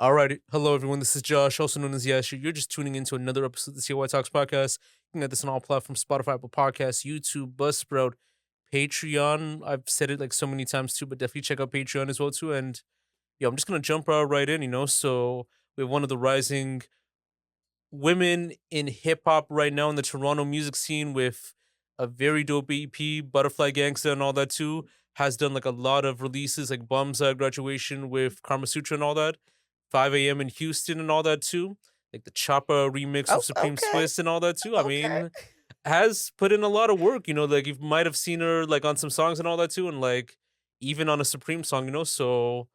Alrighty. Hello, everyone. This is Josh, also known as Yashu. You're just tuning into another episode of the TLOY Talks podcast. You can get this on all platforms: Spotify, Apple Podcasts, YouTube, Buzzsprout, Patreon. I've said it like so many times too, but definitely check out Patreon as well too. And I'm just gonna jump right in. So we have one of the rising women in hip hop right now in the Toronto music scene with a very dope EP, Butterfly Gangsta, and all that too. Has done like a lot of releases like Bum's Graduation with Karma Sutra and all that. 5 a.m. in Houston and all that too. Like the Choppa remix Oh, of Supreme okay, Swiss and all that too. I okay. mean, has put in a lot of work, like you might have seen her like on some songs and all that too, and like even on a Supreme song. So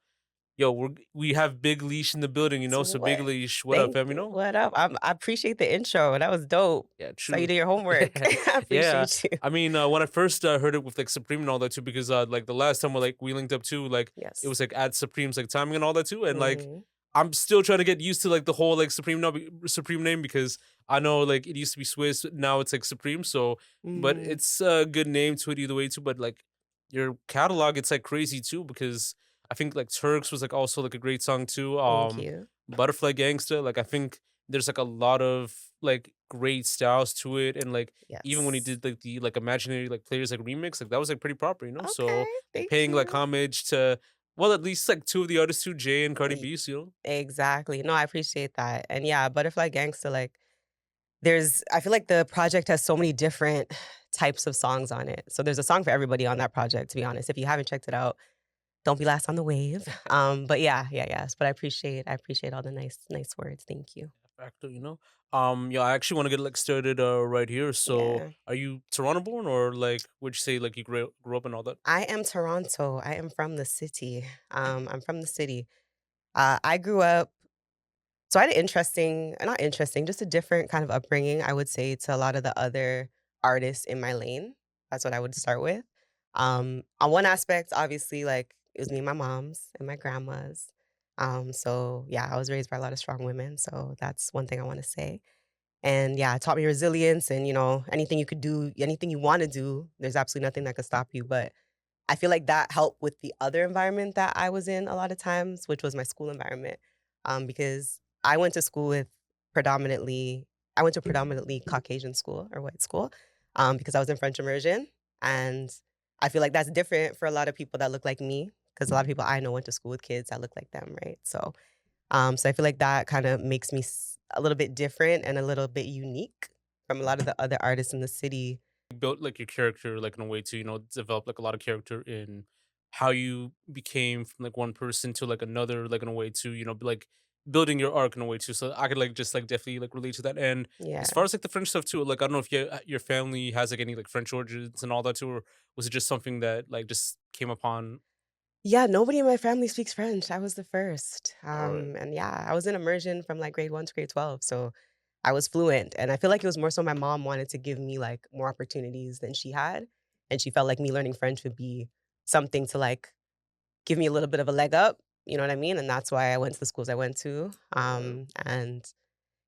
we have Big Leash in the building. So Big Sweat. Leash, what up, Thank fam? you. What up? I appreciate the intro. That was dope. Yeah, So you true. did your homework. I Yeah. appreciate you. I mean, when I first heard it with like Supreme and all that too, because like the last time we linked up too, like it Yes. was like at Supreme's like timing and all that too, and like Hmm. I'm still trying to get used to like the whole like Supreme name because I know like it used to be Swiss, now it's like Supreme. So, but Hmm. it's a good name to it either way too. But like your catalog, it's like crazy too because I think like Turks was like also like a great song too. Thank you. Butterfly Gangsta, like I think there's like a lot of like great styles to it, and like even when he Yes. did like the like imaginary like players like remix, like that was like pretty proper. Okay. So Thank paying like you. homage to well at least like two of the artists too, Jay and Cardi E- B. Exactly. No, I appreciate that. And yeah, Butterfly Gangsta, like I feel like the project has so many different types of songs on it. So there's a song for everybody on that project, to be honest. If you haven't checked it out, don't be last on the wave. But yes. But I appreciate all the nice words. Thank you. Factor. I actually want to get like started right here. So Yeah. are you Toronto born or like would you say like you grew up and all that? I am Toronto. I am from the city. I'm from the city. I grew up, so I had an interesting, not interesting, just a different kind of upbringing, I would say, to a lot of the other artists in my lane. That's what I would start with. On one aspect, obviously, like it was me and my mom's and my grandma's. So yeah, I was raised by a lot of strong women. So that's one thing I want to say. And yeah, it taught me resilience and, anything you could do, anything you want to do, there's absolutely nothing that could stop you. But I feel like that helped with the other environment that I was in a lot of times, which was my school environment. Because I went to school with predominantly, I went to a predominantly Caucasian school or white school, because I was in French immersion. And I feel like that's different for a lot of people that look like me, because a lot of people I know went to school with kids that look like them, right? So I feel like that kind of makes me a little bit different and a little bit unique from a lot of the other artists in the city. Built like your character like in a way to develop like a lot of character in how you became from like one person to like another like in a way to like building your arc in a way too, so I could like just like definitely like relate to that. And as Yeah. far as like the French stuff too, like I don't know if your family has like any like French origins and all that too, or was it just something that like just came upon? Yeah, nobody in my family speaks French. I was the first. All right. And yeah, I was in immersion from like grade 1 to grade 12. So I was fluent. And I feel like it was more so my mom wanted to give me like more opportunities than she had. And she felt like me learning French would be something to like give me a little bit of a leg up. You know what I mean? And that's why I went to the schools I went to. All And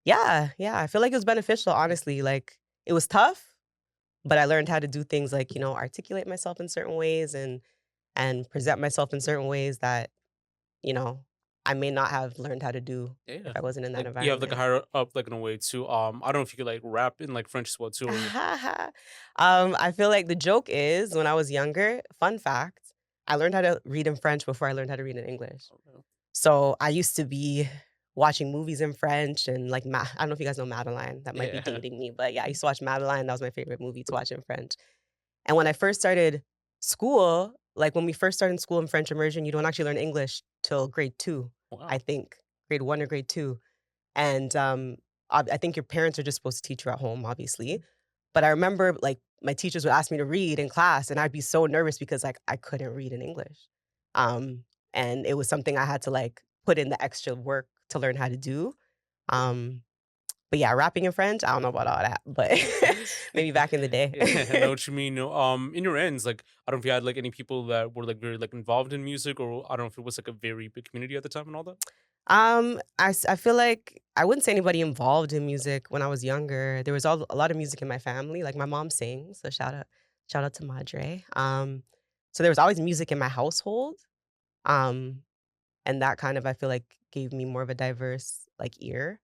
yeah, I feel like it was beneficial, honestly. Like it was tough, but I learned how to do things like, articulate myself in certain ways and present myself in certain ways that you know, I may not have learned how to do if yeah, I wasn't in that like you have like a environment. higher up like in a way too. I don't know if you could like rap in like French as well too, or I feel like the joke is when I was younger, fun fact, I learned how to read in French before I learned how to read in English. So I used to be watching movies in French and like I don't know if you guys know Madeline. That might be yeah. dating me, but yeah, I used to watch Madeline. That was my favorite movie to watch in French. And when I first started school, like when we first started school in French immersion, you don't actually learn English till grade 2, I Wow. think, grade 1 or grade 2. And, I think your parents are just supposed to teach you at home, obviously. But I remember, like, my teachers would ask me to read in class, and I'd be so nervous because, like, I couldn't read in English. Um, and it was something I had to, like, put in the extra work to learn how to do. Um, but yeah, rapping in French, I don't know about all that, but maybe back in the day. Yeah, I know what you mean. No, in your ends, like I don't know if you had like any people that were like very like involved in music, or I don't know if it was like a very big community at the time and all that. I feel like I wouldn't say anybody involved in music when I was younger. There was a lot of music in my family. Like my mom sings, so shout out to Madre. So there was always music in my household. Um, and that kind of I feel like gave me more of a diverse, like, ear.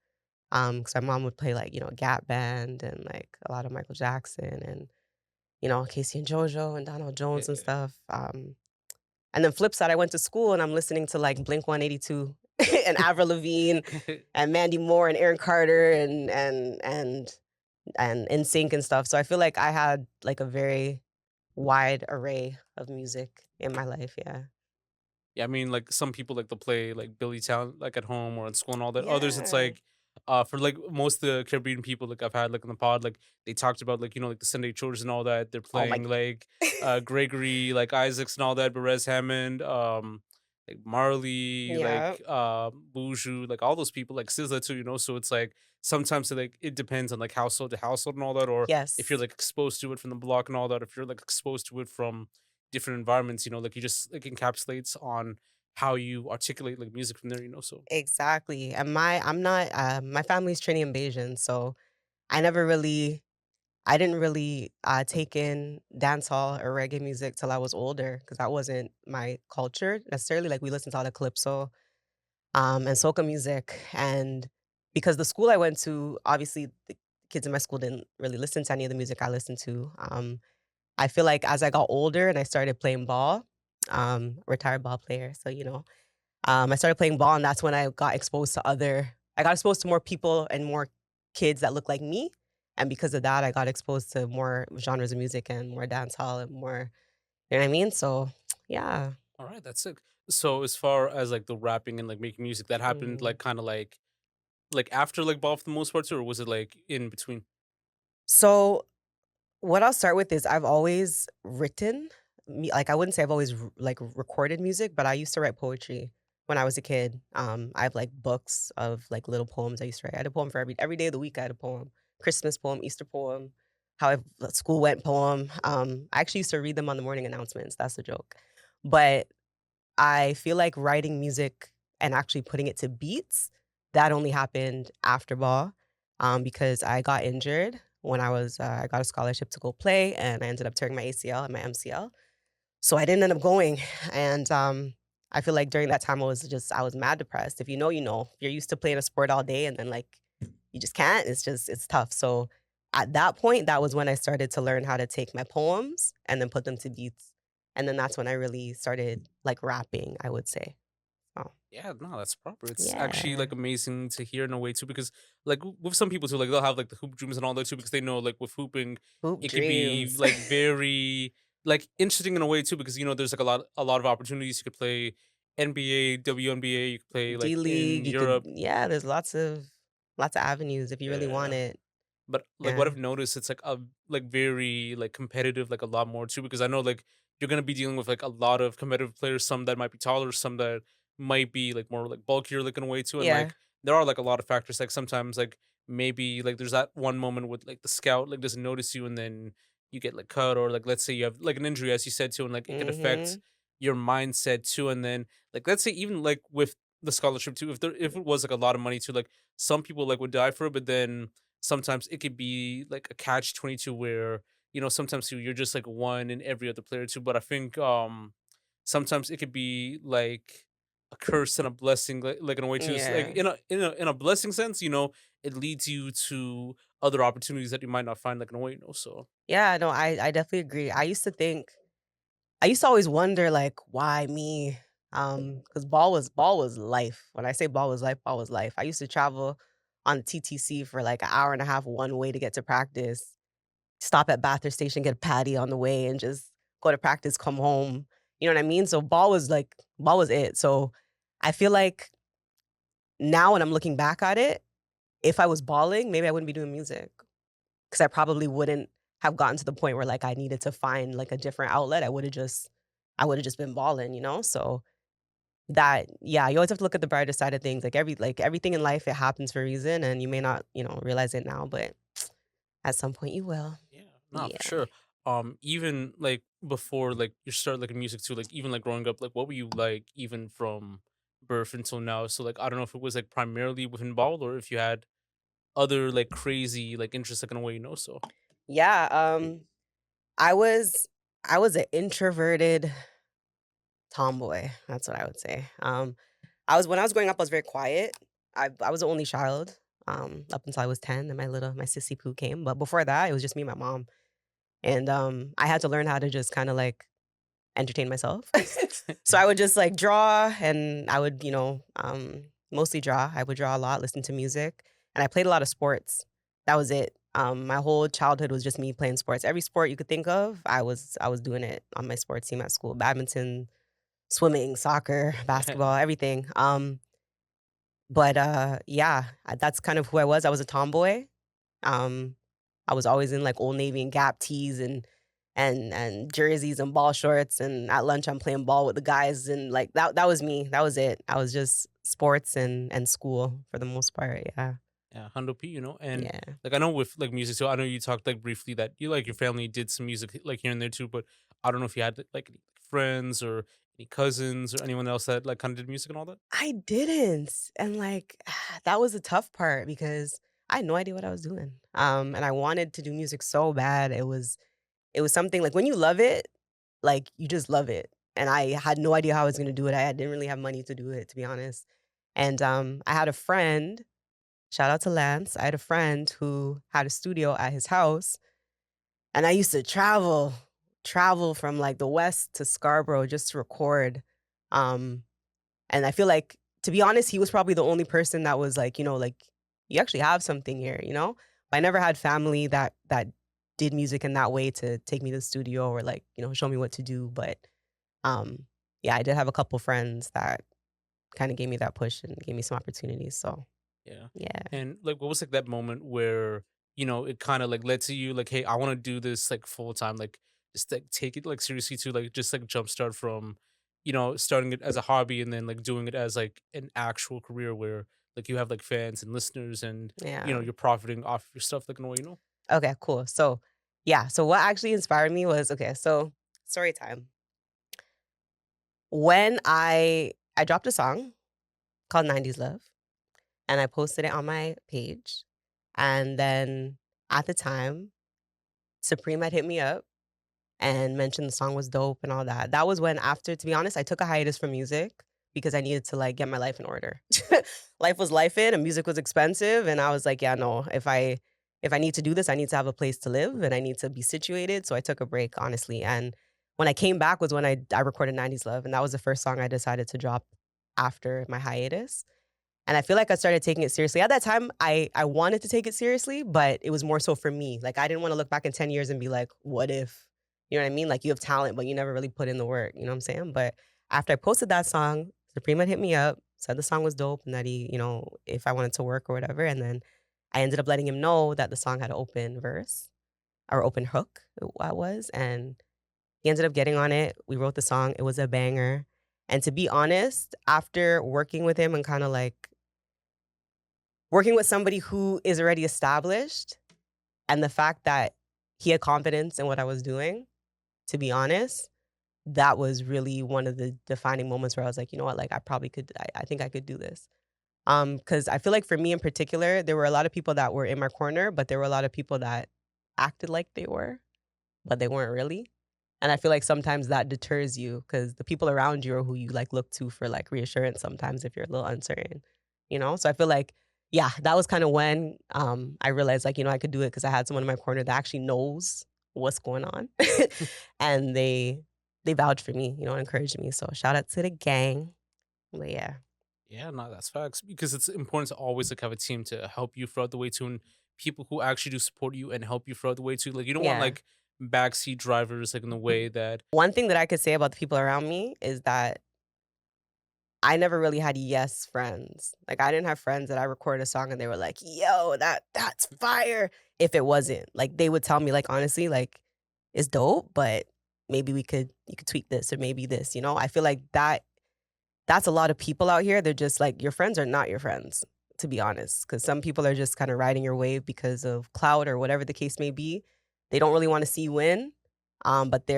'Cause my mom would play, like, Gap Band and, like, a lot of Michael Jackson and, Casey and JoJo and Donald Yeah. Jones and stuff, and then flip side, I went to school and I'm listening to, like, Blink-182 and Avril Lavigne and Mandy Moore and Aaron Carter and NSYNC and stuff, so I feel like I had, like, a very wide array of music in my life, yeah. Yeah, I mean, like some people like to play like Billy Talent like at home or in school and all that. Others, it's Yeah. like for like most of the Caribbean people like I've had like in the pod, like they talked about like like the Sunday chores and all that. They're Oh my playing like Gregory, like Isaacs and all that, Perez Hammond, like Marley, Yeah. like Buju, like all those people, like SZA too, so it's like sometimes like it depends on like household to household and all that, or if you're Yes. like exposed to it from the block and all that, if you're like exposed to it from different environments, like you just like encapsulates on how you articulate like music from there, so Exactly, and I'm not, my family's Trinidad Bayesian, so I never really I didn't really, take in dancehall or reggae music till I was older because that wasn't my culture necessarily, like, we listened to all the calypso, and soca music, and because the school I went to, obviously, the kids in my school didn't really listen to any of the music I listened to, I feel like as I got older and I started playing ball, retired ball player, so, I started playing ball, and that's when I got exposed to more people and more kids that look like me, and because of that, I got exposed to more genres of music and more dancehall and more you know what I mean? So, yeah. all right, that's it. So as far as like the rapping and like making music, that happened Mm. like kind of like after like ball for the most part too, or was it like in between? So, what I'll start with is I've always written like, I wouldn't say I've always like, recorded music, but I used to write poetry when I was a kid. I have, like, books of, like, little poems I used to write. I had a poem for every day of the week, I had a poem. Christmas poem, Easter poem, school went poem. I actually used to read them on the morning announcements, that's a joke. But I feel like writing music and actually putting it to beats, that only happened after ball, because I got injured when I got a scholarship to go play, and I ended up tearing my ACL and my MCL. So I didn't end up going, and, I feel like during that time, I was mad depressed. If you know, you know. If you're used to playing a sport all day and then, like, you just can't, it's tough. So at that point, that was when I started to learn how to take my poems and then put them to beats, and then that's when I really started, like, rapping, I would say. Oh, Yeah, no, that's proper. It's actually yeah. like amazing to hear in a way too, because like with some people too, like they'll have like the hoop dreams and all that too, because they know like with hooping, Hoop it could be dreams. like very like interesting in a way too, because there's like a lot of opportunities. You could play NBA, WNBA, you could play like in D-League, you could Europe. yeah, there's lots of avenues if you really want Yeah. it. But, like, what Yeah. I've noticed, it's, like, like, very, like, competitive, like, a lot more too, because I know, like, you're gonna be dealing with, like, a lot of competitive players, some that might be taller, some that might be, like, more, like, bulkier, like, in a way too, and, Yeah. like, there are, like, a lot of factors, like, sometimes, like, maybe, like, there's that one moment with, like, the scout, like, doesn't notice you, and then you get, like, cut, or, like, let's say you have, like, an injury, as you said too, and, like, it could affect Mhm. your mindset too, and then, like, let's say even, like, with the scholarship too, if it was, like, a lot of money too, like, some people, like, would die for it, but then sometimes it could be like a catch 22 where sometimes you're just like one in every other player too, but I think sometimes it could be like a curse and a blessing, like in a way too. It's like Yeah. in a blessing sense, it leads you to other opportunities that you might not find, like in a way, so Yeah, no, I definitely agree. I used to always wonder, like, why me? Because ball was life. When I say ball was life, ball was life. I used to travel on the TTC for, like, an hour and a half one way to get to practice, stop at Bathurst Station, get a patty on the way, and just go to practice, come home. You know what I mean? So ball was it. So I feel like now when I'm looking back at it, if I was balling, maybe I wouldn't be doing music. 'Cause I probably wouldn't have gotten to the point where, like, I needed to find, like, a different outlet. I would've just been balling, you know? So that yeah, you always have to look at the brighter side of things. Everything in life, it happens for a reason, and you may not, realize it now, but at some point you will. yeah, nah, for Yeah. sure. Even like before, like you start like in music too, like even like growing up, like what were you like even from birth until now? So like I don't know if it was like primarily within ball or if you had other like crazy like interests like in a way, so Yeah, I was I was an introverted tomboy, that's what I would say. when I was growing up, I was very quiet. I was the only child, up until I was 10 and my sissy poo came, but before that, it was just me and my mom, and, I had to learn how to just kinda, like, entertain myself. So I would just, like, draw, and I would, mostly draw. I would draw a lot, listen to music, and I played a lot of sports. That was it. My whole childhood was just me playing sports. Every sport you could think of, I was doing it on my sports team at school. Badminton, swimming, soccer, basketball, everything. But, yeah, that's kind of who I was. I was a tomboy. Um, I was always in, like, Old Navy and Gap tees and jerseys and ball shorts, and at lunch, I'm playing ball with the guys, and, like, that was me. That was it. I was just sports and school for the most part, yeah. Yeah, Hundo P, and Yeah. like I know with like music too. I know you talked like briefly that you like your family did some music like here and there too, but I don't know if you had like any friends or any cousins or anyone else that like kind of did music and all that. I didn't, and, like, that was the tough part because I had no idea what I was doing, and I wanted to do music so bad. It was something like, when you love it, like, you just love it, and I had no idea how I was gonna do it. I didn't really have money to do it, to be honest, and, I had a friend, shout out to Lance, I had a friend who had a studio at his house, and I used to travel from, like, the West to Scarborough just to record, um, and I feel like, to be honest, he was probably the only person that was like, like, "You actually have something here," you know? But I never had family that did music in that way to take me to the studio or, like, show me what to do, but, um, yeah, I did have a couple friends that kinda gave me that push and gave me some opportunities, so, Yeah. yeah. And like what was like that moment where, it kind of like led to you like, hey, I want to do this like full time, like just like take it like seriously to like just like jumpstart from, starting it as a hobby and then like doing it as like an actual career where like you have like fans and listeners and Yeah. you're profiting off your stuff like in a way, Okay, cool. So, yeah, so what actually inspired me was, okay, so story time. When I dropped a song called '90s Love, and I posted it on my page, and then at the time, Supreme had hit me up and mentioned the song was dope and all that. That was when, after, to be honest, I took a hiatus from music because I needed to, like, get my life in order. Life was life in and music was expensive, and I was like, "Yeah, no, if I need to do this, I need to have a place to live and I need to be situated." So I took a break, honestly, and when I came back was when I recorded '90s Love, and that was the first song I decided to drop after my hiatus. And I feel like I started taking it seriously. At that time, I wanted to take it seriously, but it was more so for me. Like, I didn't wanna look back in 10 years and be like, "What if?" You know what I mean? Like, you have talent, but you never really put in the work, you know what I'm saying? But after I posted that song, Supreme had hit me up, said the song was dope and that if I wanted to work or whatever, and then I ended up letting him know that the song had an open verse or open hook, that was, and he ended up getting on it. We wrote the song, it was a banger, and to be honest, after working with him and kinda, like, working with somebody who is already established, and the fact that he had confidence in what I was doing, to be honest, that was really one of the defining moments where I was like, "You know what? Like, I probably could I think I could do this." Because I feel like for me in particular, there were a lot of people that were in my corner, but there were a lot of people that acted like they were, but they weren't really. And I feel like sometimes that deters you because the people around you are who you, like, look to for, like, reassurance sometimes if you're a little uncertain, you know? So I feel like, yeah, that was kinda when, I realized, like, I could do it because I had someone in my corner that actually knows what's going on. And they vouched for me, and encouraged me, so shout out to the gang. But yeah. Yeah, no, that's facts because it's important to always like have a team to help you throughout the way too, and people who actually do support you and help you throughout the way too. Like you don't want Yeah. like backseat drivers like in the way that One thing that I could say about the people around me is that I never really had yes friends. Like, I didn't have friends that I recorded a song and they were like, "Yo, that's fire." If it wasn't, like, they would tell me, like, honestly, like, "It's dope, but maybe you could tweak this or maybe this," you know? I feel like that's a lot of people out here. They're just like, your friends are not your friends, to be honest. Because some people are just kinda riding your wave because of clout or whatever the case may be. They don't really wanna see you win, but they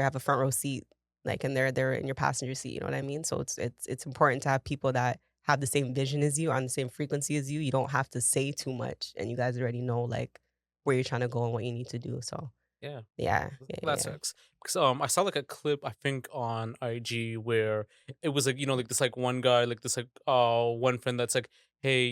have a front row seat, like, and they're in your passenger seat, you know what I mean? So it's important to have people that have the same vision as you, on the same frequency as you. You don't have to say too much, and you guys already know, like, where you're trying to go and what you need to do, so, Yeah. Yeah, yeah, That yeah. sucks. Because I saw like a clip I think on IG where it was like, like this like one guy, like this like one friend that's like, hey,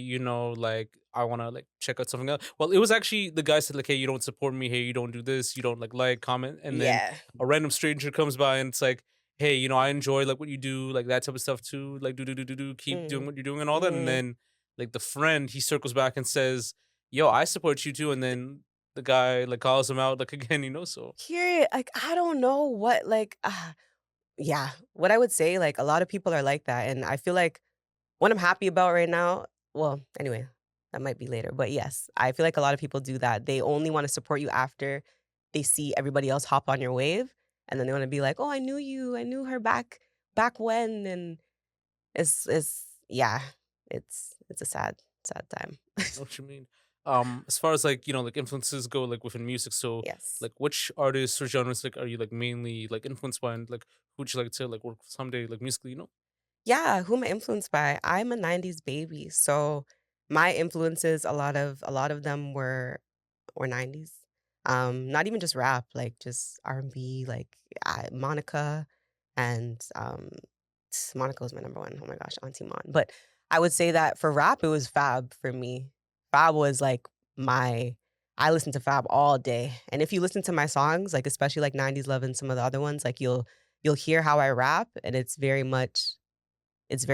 like I wanna like check out something else. Well, it was actually the guy said like, hey, you don't support me, hey, you don't do this, you don't like comment, and then Yeah. a random stranger comes by and it's like, hey, I enjoy like what you do, like that type of stuff too. Like do, keep doing Mm, what you're doing and all that. And mhm. then like the friend he circles back and says, yo, I support you too, and then the guy like calls him out like again, so Period. Like, I don't know what, like, yeah, what I would say, like, a lot of people are like that, and I feel like what I'm happy about right now, well, anyway, that might be later, but yes, I feel like a lot of people do that. They only wanna support you after they see everybody else hop on your wave, and then they wanna be like, "Oh, I knew you. I knew her back when," and it's yeah, it's a sad time. know what you mean. As far as like like influences go, like within music, so Yes. like which artists or genres like are you like mainly like influenced by, and like who would you like to like work with someday like musically? Yeah, who am I influenced by? I'm a '90s baby, so my influences, a lot of them were '90s. Not even just rap, like just R&B, like Monica and Monica was my number one. Oh my gosh, Auntie Mon. But I would say that for rap, it was Fab for me. Fab was like my I listened to Fab all day. And if you listen to my songs, like especially like '90s Love and some of the other ones, like you'll hear how I rap and it's very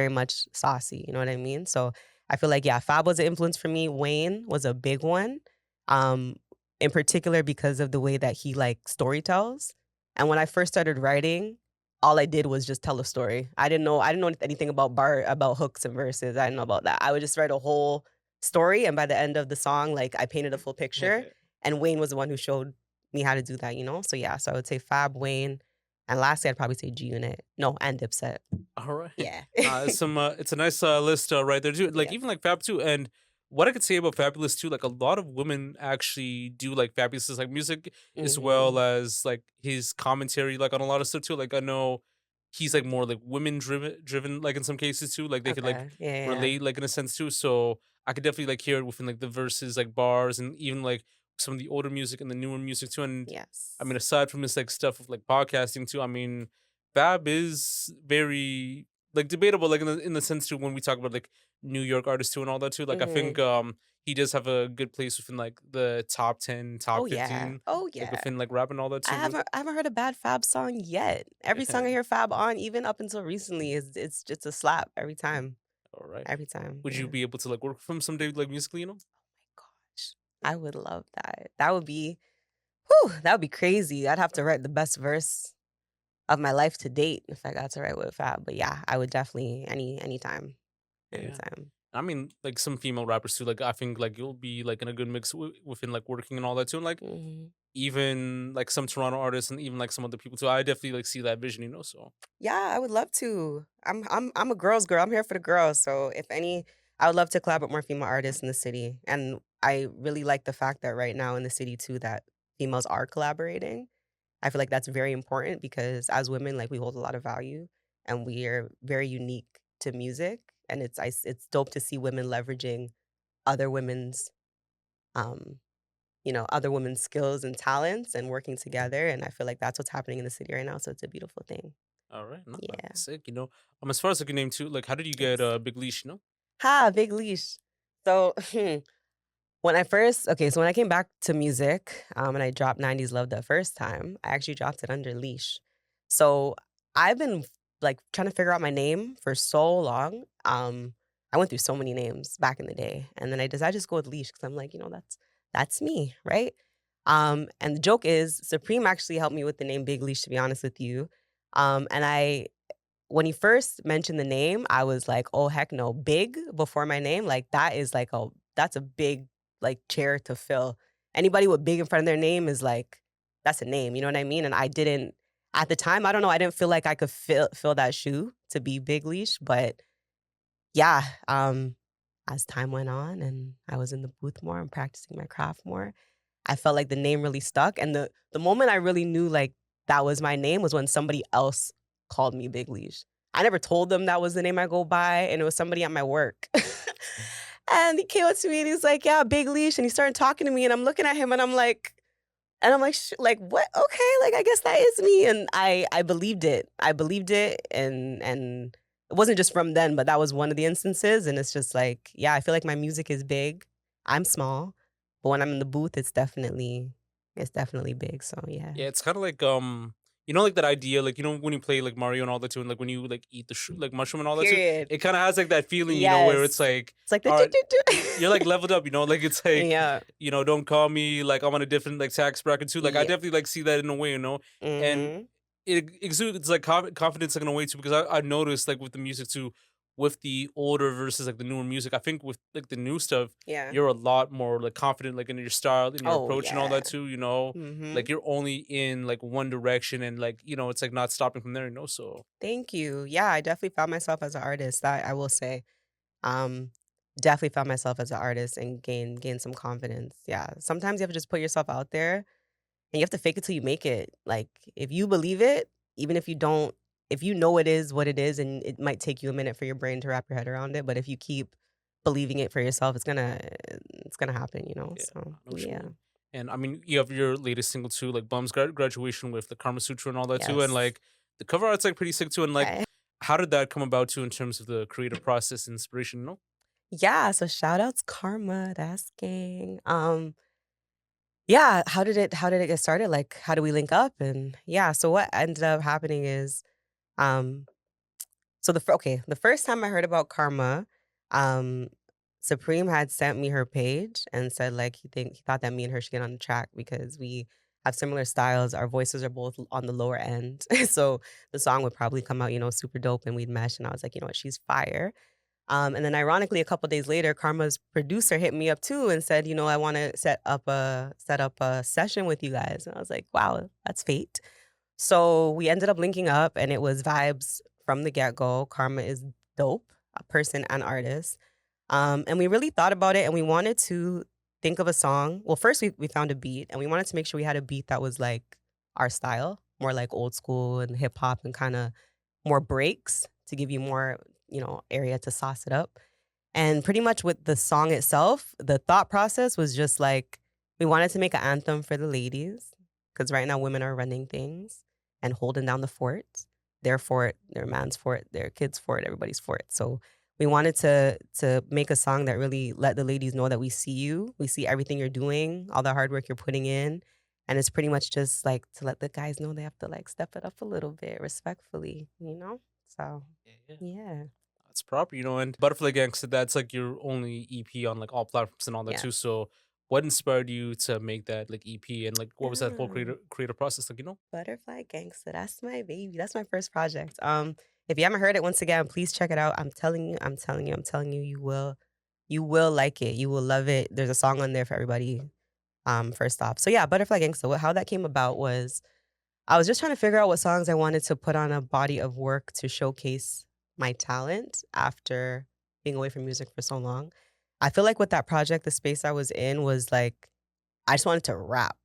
much saucy, you know what I mean? So, I feel like, yeah, Fab was an influence for me, Wayne was a big one, um, in particular because of the way that he, like, story tells, and when I first started writing, all I did was just tell a story. I didn't know anything about hooks and verses, I didn't know about that. I would just write a whole story, and by the end of the song, like, I painted a full picture, and Wayne was the one who showed me how to do that, you know? So, yeah, so I would say Fab, Wayne, and lastly, I'd probably say G Unit. No, and Dipset. All right. Yeah. It's a nice list right there too. Like Yes. even like Fab too. And what I could say about Fabulous too, like a lot of women actually do like Fabulous's like music as well Mhm. as like his commentary like on a lot of stuff too. Like I know he's like more like women driven like in some cases too. Like they could like Okay. Yeah, yeah, yeah. relate like in a sense too. So I could definitely like hear it within like the verses, like bars, and even like some of the older music and the newer music too. And I Yes. mean, aside from his like stuff of like podcasting too, I mean, Fab is very like debatable, like in the sense too when we talk about like New York artists too and all that too. Like I think Mhm. he does have a good place within like the top 10, Oh, top yeah. 15, Oh, like yeah. within like rap and all that I too. Like haven't I haven't heard a bad Fab song yet. Every song I hear Fab on, even up until recently, is it's just a slap every time. all right. Every time, Would you yeah. be able to like work with him someday like musically? Gosh, I would love that. That would be whew, that would be crazy. I'd have to write the best verse of my life to date if I got to write with Fab, but yeah, I would definitely anytime, Yeah. anytime. I mean, like some female rappers too. Like I think like you'll be like in a good mix within like working and all that too. And like Mhm. even like some Toronto artists and even like some other people too. I definitely like see that vision. So Yeah, I would love to. I'm a girl's girl. I'm here for the girls. So if any, I would love to collab with more female artists in the city. And I really like the fact that right now in the city too that females are collaborating. I feel like that's very important because as women, like we hold a lot of value and we are very unique to music. And it's dope to see women leveraging other women's um other women's skills and talents and working together. And I feel like that's what's happening in the city right now. So it's a beautiful thing. all right, no, Yeah. that's sick. As far as like a name too, like how did you get Thanks. Big Leash? Ha, Big Lysh. So, when I came back to music, and I dropped '90s Love the first time, I actually dropped it under Leash. So, I've been, like, trying to figure out my name for so long. I went through so many names back in the day, and then I decided to just go with Leash because 'cause I'm like, that's me, right? And the joke is Supreme actually helped me with the name Big Leash, to be honest with you. And I when he first mentioned the name, I was like, "Oh, heck no." Big before my name, like, that's a big, like, chair to fill. Anybody with big in front of their name is like that's a name, you know what I mean? And I didn't at the time, I don't know, I didn't feel like I could fill that shoe to be Big Leash, but yeah, as time went on and I was in the booth more and practicing my craft more, I felt like the name really stuck, and the moment I really knew, like, that was my name was when somebody else called me Big Leash. I never told them that was the name I go by, and it was somebody at my work. And he came up to me and he's like, "Yeah, Big Leash," and he started talking to me, and I'm looking at him and I'm like, And I'm like, like, what? Okay, like I guess that is me. And I believed it. I believed it, and it wasn't just from then, but that was one of the instances. And it's just like, yeah, I feel like my music is big. I'm small, but when I'm in the booth, it's definitely big. So yeah. Yeah, it's kind of like you know, like that idea, like you know, when you play like Mario and all that too, and like when you like eat the like mushroom and all that too, Period. it kind of has like that feeling, you know, where it's Yes. like, It's like the all do right, do you're like do. leveled up, you know, like it's like, Yeah. you know, don't call me like I'm on a different like tax bracket too. Like I Yeah. definitely like see that in a way, you know, and Mhm. it exudes like confidence like in a way too, because I've noticed like with the music too, with the older versus like the newer music, I think with like the new stuff, Yeah. you're a lot more like confident like in your style, in your Oh approach and all yeah. that too, you know. Like Mhm. you're only in like one direction and like, you know, it's like not stopping from there, you know. So Thank you. Yeah, I definitely found myself as an artist. That I will say. Um, Definitely found myself as an artist and gain some confidence. Yeah. Sometimes you have to just put yourself out there and you have to fake it till you make it. Like if you believe it, even if you don't, if you know it is what it is, and it might take you a minute for your brain to wrap your head around it, but if you keep believing it for yourself, it's gonna happen, you know? yeah, So I know what you yeah. mean. And I mean, you have your latest single too, like Bum's graduation with the Karma Sutra and all that too, and Yes. like the cover art's like pretty sick too. And like, I how did that come about too in terms of the creative process, inspiration? You know? Yeah, so shout outs Karma, that's gang. Yeah, how did it get started? Like how do we link up? And yeah, so what ended up happening is um so the first time I heard about Karma, um Supreme had sent me her page and said like he thought that me and her should get on the track because we have similar styles. Our voices are both on the lower end. So the song would probably come out, super dope and we'd mesh. And I was like, you know what, she's fire. And then ironically, a couple days later, Karma's producer hit me up too and said, I want to set up a session with you guys. And I was like, wow, that's fate. So we ended up linking up and it was vibes from the get-go. Karma is dope, a person and artist. And we really thought about it and we wanted to think of a song. Well, first we found a beat and we wanted to make sure we had a beat that was like our style, more like old school and hip hop and kind of more breaks to give you more, area to sauce it up. And pretty much with the song itself, the thought process was just like we wanted to make an anthem for the ladies because right now women are running things and holding down the fort. Their fort, their man's fort, their kids' fort, everybody's fort. So we wanted to make a song that really let the ladies know that we see you, we see everything you're doing, all the hard work you're putting in, and it's pretty much just like to let the guys know they have to like step it up a little bit respectfully. So Yeah, yeah. yeah, That's proper, you know. And Butterfly Gangsta, that's like your only EP on like all platforms and all that yeah. too. So, what inspired you to make that like EP, and like what was that whole Oh. creative process like? You know? Butterfly Gangsta, that's my baby. That's my first project. If you haven't heard it, once again, please check it out. I'm telling you, I'm telling you, I'm telling you, you will like it. You will love it. There's a song on there for everybody. First off. So yeah, Butterfly Gangsta. How that came about was I was just trying to figure out what songs I wanted to put on a body of work to showcase my talent after being away from music for so long. I feel like with that project, the space I was in was like I just wanted to rap.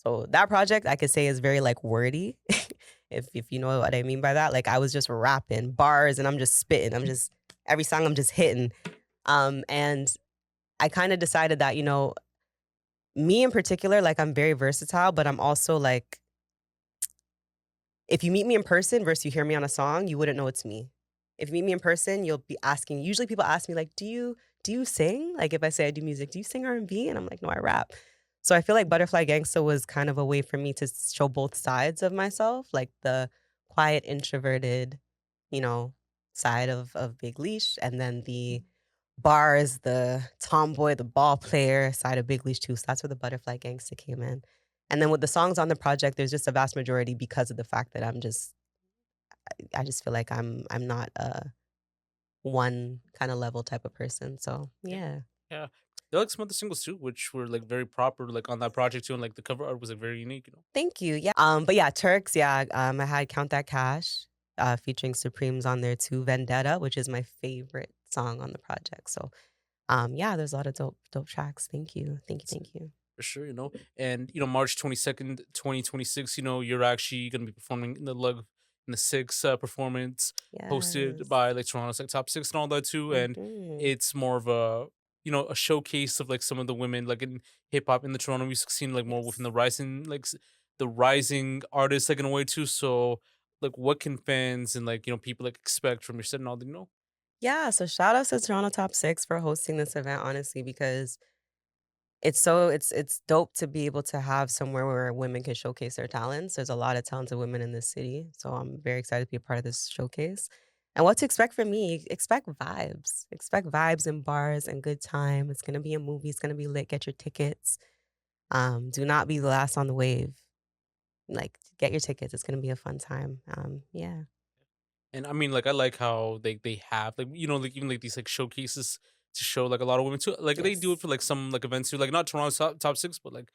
So that project I could say is very like wordy, if you know what I mean by that. Like I was just rapping bars and I'm just spitting. I'm just every song I'm just hitting. And I kind of decided that, me in particular, like I'm very versatile, but I'm also like, if you meet me in person versus you hear me on a song, you wouldn't know it's me. If you meet me in person, you'll be asking. Usually people ask me like, do you sing? Like if I say I do music, do you sing R&B? And I'm like, no, I rap. So I feel like Butterfly Gangsta was kind of a way for me to show both sides of myself, like the quiet, introverted, you know, side of Big Leash, and then the bars, the tomboy, the ball player side of Big Leash too. So that's where the Butterfly Gangsta came in. And then with the songs on the project, there's just a vast majority because of the fact that I just feel like I'm not a one kind of level type of person. So Yeah, yeah. yeah. There are like some other singles too, which were like very proper, like on that project too, and like the cover art was like very unique. You know? Thank you. Yeah. But yeah, Turks, yeah. I had Count That Cash, featuring Supremes on there too. Vendetta, which is my favorite song on the project. So yeah, there's a lot of dope tracks. Thank you. Thank you. That's it. Thank you. For sure, you know. And you know, March 22nd, 2026, you know, you're actually gonna be performing in the lug in the six performance hosted Yes. by like Toronto's like top six and all that too. And Hmm. it's more of a a showcase of like some of the women like in hip hop in the Toronto music scene, like more within Yes. the rising the rising artists like in a way too. So like what can fans and like people like expect from your set and all, Yeah, so shout out to Toronto Top 6 for hosting this event, honestly, because it's dope to be able to have somewhere where women can showcase their talents. There's a lot of talented women in this city, so I'm very excited to be a part of this showcase. And what to expect from me, expect vibes. Expect vibes and bars and good time. It's gonna be a movie, it's gonna be lit. Get your tickets. Do not be the last on the wave. Like, get your tickets. It's gonna be a fun time. Yeah. And I mean, like, I like how they have like like even like these like showcases to show like a lot of women too. Like they do it Yes. for like some like events too, like not Toronto top six, but like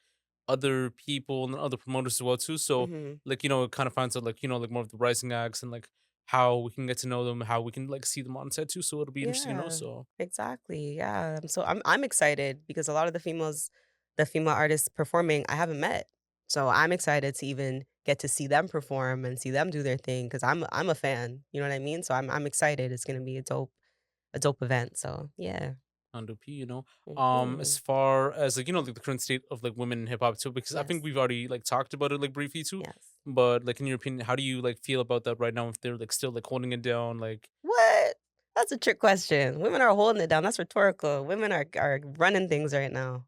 other people and other promoters as well too. So Mhm. like it kind of finds out like like more of the rising acts and like how we can get to know them, how we can like see them on set too. So it'll be interesting, Yeah, So exactly. Yeah. So I'm excited because a lot of the female artists performing, I haven't met. So I'm excited to even get to see them perform and see them do their thing because I'm a fan. You know what I mean? So I'm excited. It's gonna be a dope event. So yeah. on P, as Mhm. far as like like the current state of like women in hip hop too, because I think Yes. we've already like talked about it like briefly too. Yes. But like in your opinion, how do you like feel about that right now? If they're like still like holding it down, like What? That's a trick question. Women are holding it down. That's rhetorical. Women are running things right now.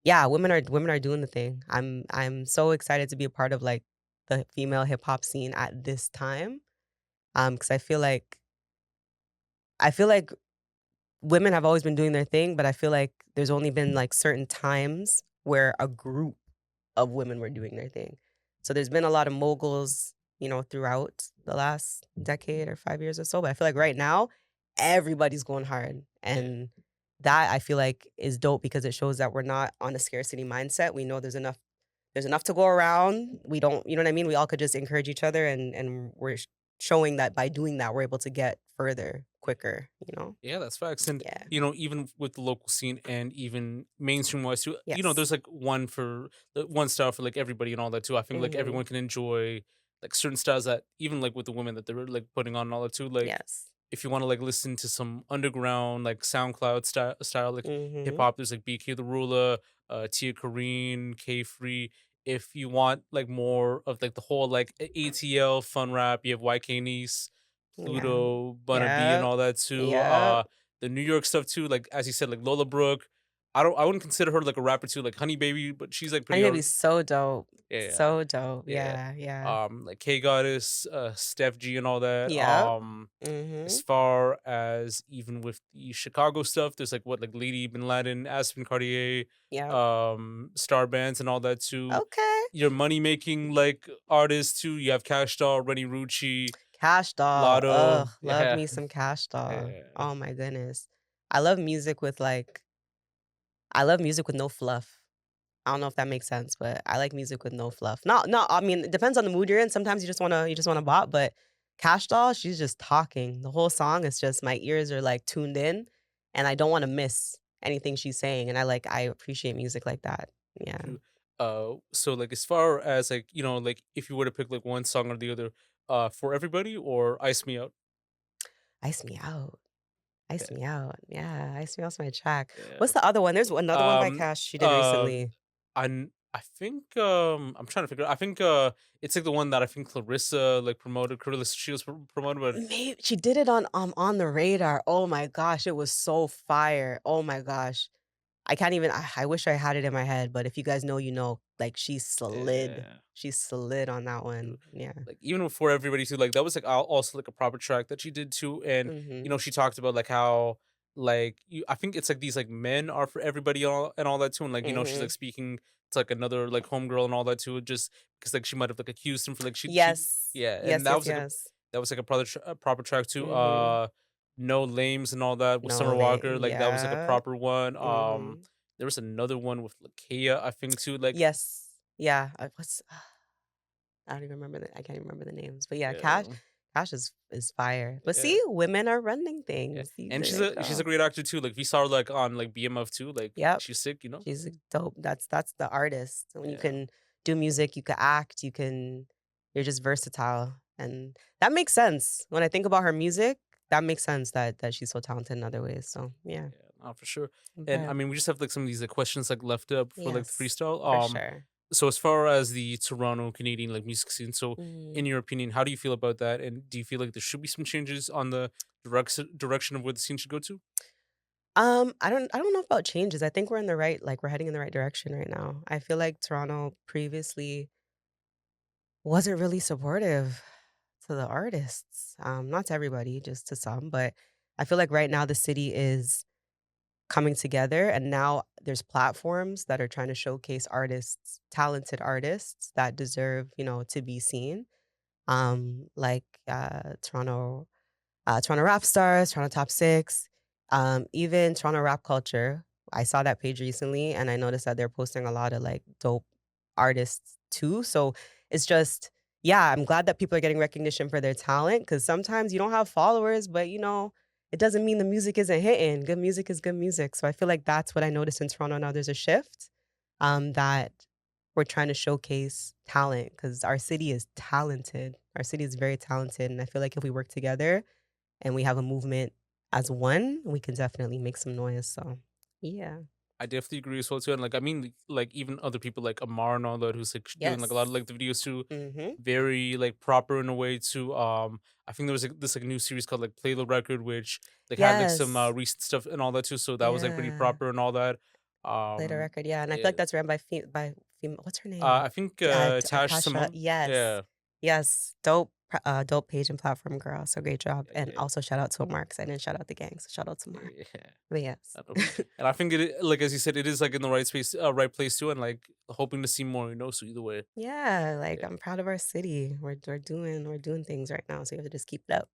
Yeah, women are doing the thing. I'm so excited to be a part of, like, the female hip hop scene at this time, because I feel like women have always been doing their thing, but I feel like there's only been, like, certain times where a group of women were doing their thing. So there's been a lot of moguls, throughout the last decade or 5 years or so, but I feel like right now, everybody's going hard, yeah, and that I feel like is dope because it shows that we're not on a scarcity mindset. We know there's enough to go around. We don't you know what I mean? We all could just encourage each other and we're showing that by doing that, we're able to get further quicker. yeah, that's facts. And Yeah. even with the local scene and even mainstream wise too, Yes. there's like one style for like everybody and all that too. I think like Mhm. everyone can enjoy like certain styles that even like with the women that they're like putting on and all that too. Like Yes. if you want to like listen to some underground like SoundCloud style like hip Mhm. hop, there's like BK the Ruler, Tia Kareen, K Free. If you want like more of like the whole like ATL fun rap, you have YK Nice, Yeah. Pluto, Bunna B, and Yep. all that too. Yep. The New York stuff too, like as you said, like Lola Brooke. I wouldn't consider her like a rapper too, like Honey Baby, but she's like Honey pretty Baby's so dope. yeah, So dope. yeah. Yeah, yeah. Like K Goddess, Steph G, and all that. Yep. As Mhm. far as even with the Chicago stuff, there's like what like Lady Bin Laden, Aspen Cartier, Yep. Star Bands, and all that too. Okay. Your money making like artists too. You have Cash Doll, Rennie Rucci, Cash Doll. Ugh, Lotto. love Yeah, me some Cash Doll. yeah. Oh my goodness. I love music with, like I love music with no fluff. I don't know if that makes sense, but I like music with no fluff. I mean, it depends on the mood you're in. Sometimes you just wanna bop, but Cash Doll, she's just talking. The whole song is just my ears are, like, tuned in, and I don't wanna miss anything she's saying, and I appreciate music like that. Yeah. True. So like as far as like like if you were to pick like one song or the other, for everybody or Ice Me Out. Ice Me Out. Ice Yeah, Me Out. Yeah, Ice Me Out's my track. yeah. What's the other one? There's another one by Um, Cash she did uh, recently. I think I'm trying to figure. I think it's like the one that I think Clarissa like promoted. Clarissa Shields promoted, but Maybe she did it on The Radar. Oh my gosh, it was so fire. Oh my gosh. I can't even I wish I had it in my head, but if you guys know, you know. Like, she slid. yeah. She slid on that True. one. Yeah. Like even before everybody too, like that was like also like a proper track that she did too, and Mhm. she talked about like how like I think it's like these like men are for everybody and all that too, and like she's like Mhm. speaking to like another like homegirl and all that too, just because like she might have like accused him for like she Yes. yeah, and Yes, yes, yes. that was like a proper track too. Mhm. No lames and all that with No Summer Walker, lame. like that was like a Yeah. proper one. Mhm. There was another one with Lakia, I think too, like Yes. Yeah. What's I don't even remember I can't even remember the names. But yeah, yeah. Cash is fire. But Yeah. see, women are running Yeah, things. and There you she's a go. great actor too. Like we saw her like on like BMF too. Like Yep. she's sick. She's a dope. That's the artist. When you Yeah, can do music, you can act, you're just versatile. And that makes sense. When I think about her music, that makes sense that she's so talented in other ways. So yeah. yeah. For sure. And I But mean, we just have like some of these like questions like left up for like the yes, freestyle. for sure. So as far as the Toronto Canadian like music scene, so in Mhm. your opinion, how do you feel about that? And do you feel like there should be some changes on the direction of where the scene should go to? I don't know about changes. I think we're in the right like we're heading in the right direction right now. I feel like Toronto previously wasn't really supportive to the artists. Not to everybody, just to some, but I feel like right now the city is coming together and now there's platforms that are trying to showcase artists, talented artists that deserve, to be seen. Like Toronto Rap Stars, Toronto Top 6, even Toronto Rap Culture. I saw that page recently and I noticed that they're posting a lot of like dope artists too. So it's just, yeah, I'm glad that people are getting recognition for their talent because sometimes you don't have followers, but it doesn't mean the music isn't hitting. Good music is good music. So I feel like that's what I noticed in Toronto now. There's a shift that we're trying to showcase talent because our city is talented. Our city is very talented. And I feel like if we work together, and we have a movement as one, we can definitely make some noise, so yeah. I definitely agree as well too. And like I mean, like even other people like Amar and all that, who's like doing like a lot of Yes. like the videos too, Mhm. very like proper in a way too. I think there was like this like new series called like Play the Record, which like had like some Yes. recent stuff and all that too. So that was like pretty Yeah. proper and all that. Played a Um, record, yeah, and I feel yeah, like that's ran by female what's her name? I think Tash Akasha, Simone. yes. Yeah, Yes, dope page and platform girl, so great job, and yeah, also shout out to Amar 'cause I didn't shout out the gang, so shout out to Amar. yeah. But yes. I know. And I think like as you said, it is like in the right space, right place too, and like hoping to see more. So either way, Yeah, like, yeah. I'm proud of our city. We're doing things right now, so we have to just keep it up.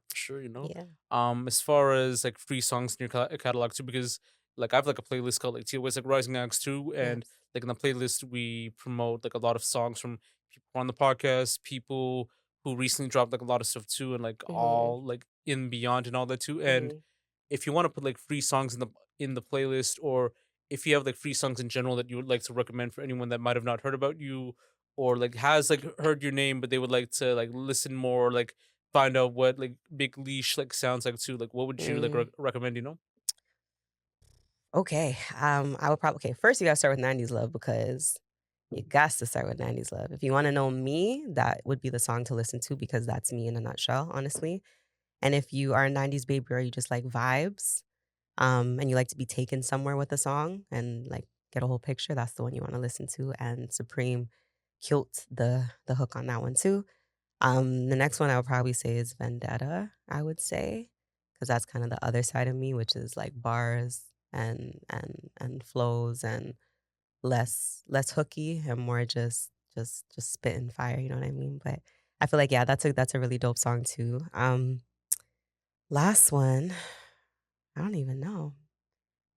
For sure. Yeah. As far as like free songs in your catalog too, because like I have like a playlist called like TLOY's like Rising Acts too, and Yes. like in the playlist we promote like a lot of songs from people on the podcast, people who recently dropped like a lot of stuff too, and like Mhm. all like in beyond and all that too. And Mhm. if you want to put like free songs in the playlist, or if you have like free songs in general that you would like to recommend for anyone that might have not heard about you, or like has like heard your name but they would like to like listen more, like find out what like Big Leash like sounds like too, like what would you like Mhm. recommend? Okay, I would probably okay, first you gotta start with '90s Love because you got to start with '90s Love. If you wanna know me, that would be the song to listen to because that's me in a nutshell, honestly. And if you are a '90s baby or you just like vibes, and you like to be taken somewhere with a song and, like, get a whole picture, that's the one you wanna listen to, and Supreme killed the hook on that one too. The next one I would probably say is Vendetta, I would say, because that's kinda the other side of me, which is, like, bars and flows and less hooky and more just spitting fire, you know what I mean? But I feel like, yeah, that's a really dope song too. Last one, I don't even know.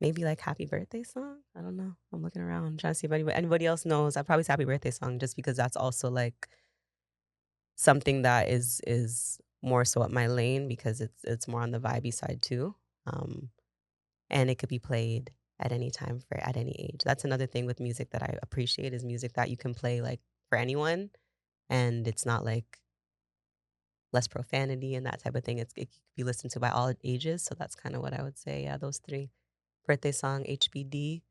Maybe, like, Happy Birthday song? I don't know. I'm looking around trying to see if anybody else knows. I probably say Happy Birthday song just because that's also, like, something that is more so up my lane because it's more on the vibey side too, and it could be played at any time for at any age. That's another thing with music that I appreciate is music that you can play, like, for anyone, and it's not, like, less profanity and that type of thing. It could be listened to by all ages, so that's kinda what I would say, yeah, those 3. Birthday song, HBD,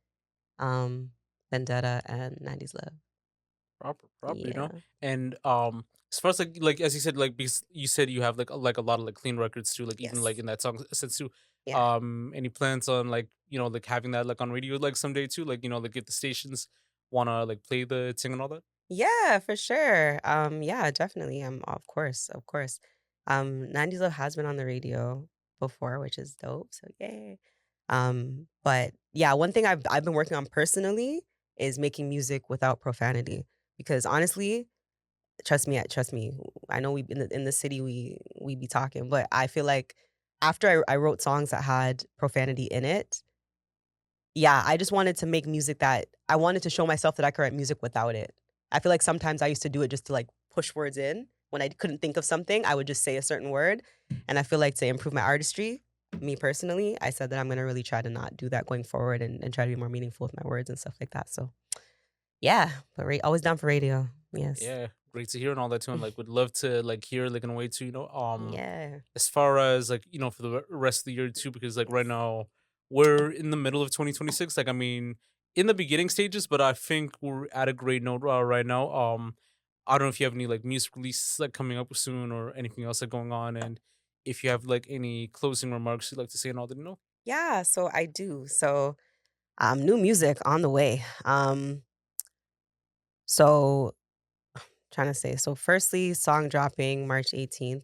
um, Vendetta, and 90s Love. Proper. Yeah. And as far as like as you said, like because you said you have like a lot of like clean records too, like even like Yes. in that song sense too. Yeah. Any plans on like like having that like on radio like someday too, like like if the stations wanna like play the thing and all that? Yeah, for sure. Yeah, definitely. Of course, of course. 90s Love has been on the radio before, which is dope. So yay. But yeah, one thing I've been working on personally is making music without profanity. Because honestly, trust me, I know we in the city we be talking, but I feel like after I wrote songs that had profanity in it, yeah, I just wanted to make music that I wanted to show myself that I could write music without it. I feel like sometimes I used to do it just to, like, push words in. When I couldn't think of something, I would just say a certain word, and I feel like to improve my artistry, me personally, I said that I'm gonna really try to not do that going forward and try to be more meaningful with my words and stuff like that, so, yeah, but always down for radio. Yes. Yeah, great to hear and all that too, and like would love to like hear like in a way too. Yeah. As far as like for the rest of the year too, because like right Yes. now we're in the middle of 2026. Like, I mean, in the beginning stages, but I think we're at a great note right now. I don't know if you have any like music releases like coming up soon or anything else like going on, and if you have like any closing remarks you'd like to say and all that, Yeah, so I do. So, new music on the way. So trying to say, so firstly, song dropping March 18th.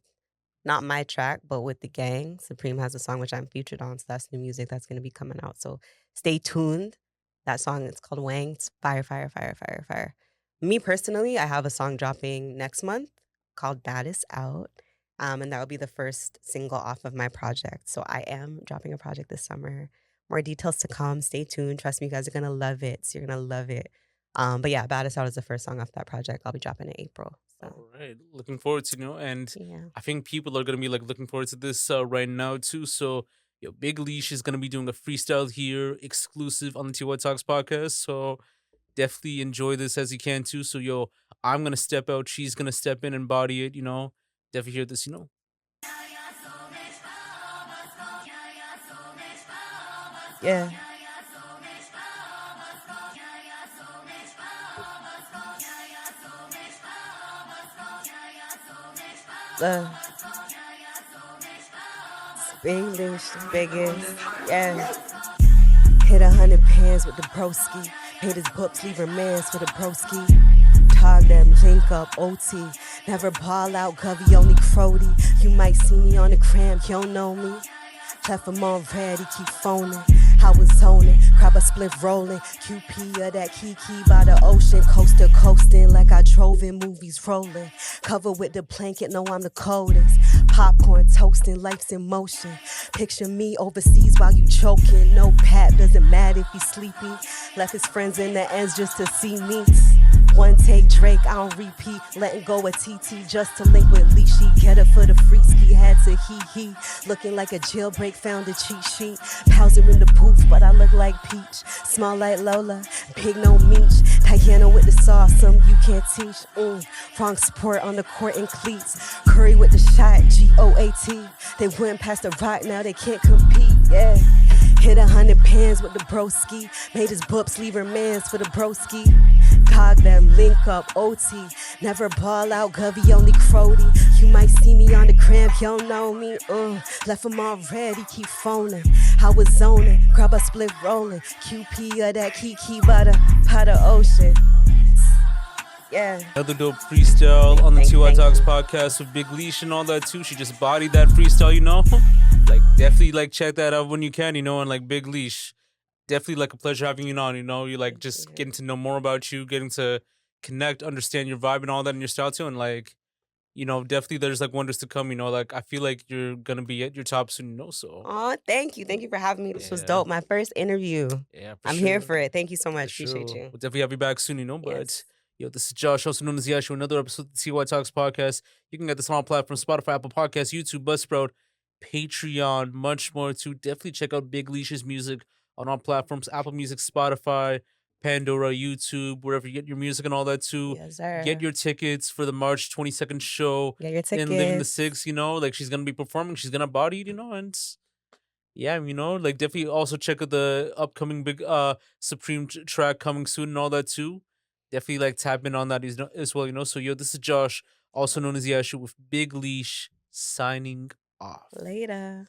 Not my track, but with the gang. Supreme has a song which I'm featured on, so that's new music that's gonna be coming out. So stay tuned. That song is called Wang. It's fire, fire, fire, fire, fire. Me personally, I have a song dropping next month called Baddest Out. And that will be the first single off of my project. So I am dropping a project this summer. More details to come. Stay tuned. Trust me, you guys are gonna love it. So you're gonna love it. But yeah, Baddest Out is the first song off that project. I'll be dropping in April. So All right, looking forward to and yeah. I think people are gonna be like looking forward to this right now too. So, Big Leash is gonna be doing a freestyle here, exclusive on the TLOY Talks podcast. So definitely enjoy this as you can too. So, I'm gonna step out, she's gonna step in and body it. Definitely hear this. Yeah. Uh, Big Lysh, the biggest. Yeah. Hit 100 pans with the broski. Hit his books, leave her mans for the broski. Tog them, link up, OT. Never ball out, Covey, only Crody. You might see me on the cram, you don't know me. Left him on red, he keep phoning. I was zoning, grab a split rolling. QP of that Kiki by the ocean. Coast to coasting like I drove in movies rolling. Covered with the blanket, know I'm the coldest. Popcorn toasting, life's in motion. Picture me overseas while you choking. No pap, doesn't matter if he's sleepy. Left his friends in the ends just to see me. One take Drake, I don't repeat. Letting go of TT just to link with Leashy. Get her for the free ski, had to hee. Looking like a jailbreak, found a cheat sheet. Pals are in the booth, but I look like Peach. Small like Lola, big no meat. Diana with the sauce, some you can't teach. Wrong sport on the court in cleats. Curry with the shot, GOAT. They went past the rock, now they can't compete, yeah. Hit 100 pans with the broski. Made his books, leave her mans for the broski. Cog them, link up, OT. Never ball out, Govey, only Crody. You might see me on the cramp, you don't know me. Left him already, keep phoning. I was zoning, grab a split rolling. QP of that Kiki by the ocean. Yeah. Another dope freestyle on the Thank TLOY Talks you. podcast with Big Leash and all that too. She just bodied that freestyle. Like definitely like check that out when you can, and like Big Leash. Definitely like a pleasure having you on, you like just you. getting to know more about you, getting to connect, understand your vibe and all that and your style too. And like, definitely there's like wonders to come, like I feel like you're gonna be at your top soon, so Oh, thank you. Thank you for having me. This was yeah. dope. My first interview. Yeah, for I'm sure. here for it. Thank you so For much. sure. Appreciate you. We'll definitely have you back soon, but Yes. this is Josh, also known as Yashu, another episode of the TLOY Talks podcast. You can get this on all platforms: Spotify, Apple Podcasts, YouTube, Buzzsprout, Patreon, much more too. Definitely check out Big Leash's music on all platforms: Apple Music, Spotify, Pandora, YouTube, wherever you get your music and all that too. Yes, sir. Get your tickets for the March 22nd show Get your in Living the tickets. Six. Like she's gonna be performing, she's gonna body it, and yeah, like definitely also check out the upcoming big Supreme track coming soon and all that too. Definitely like tap in on that as well. So this is Josh, also known as Yashu, with Big Leash signing off. Later.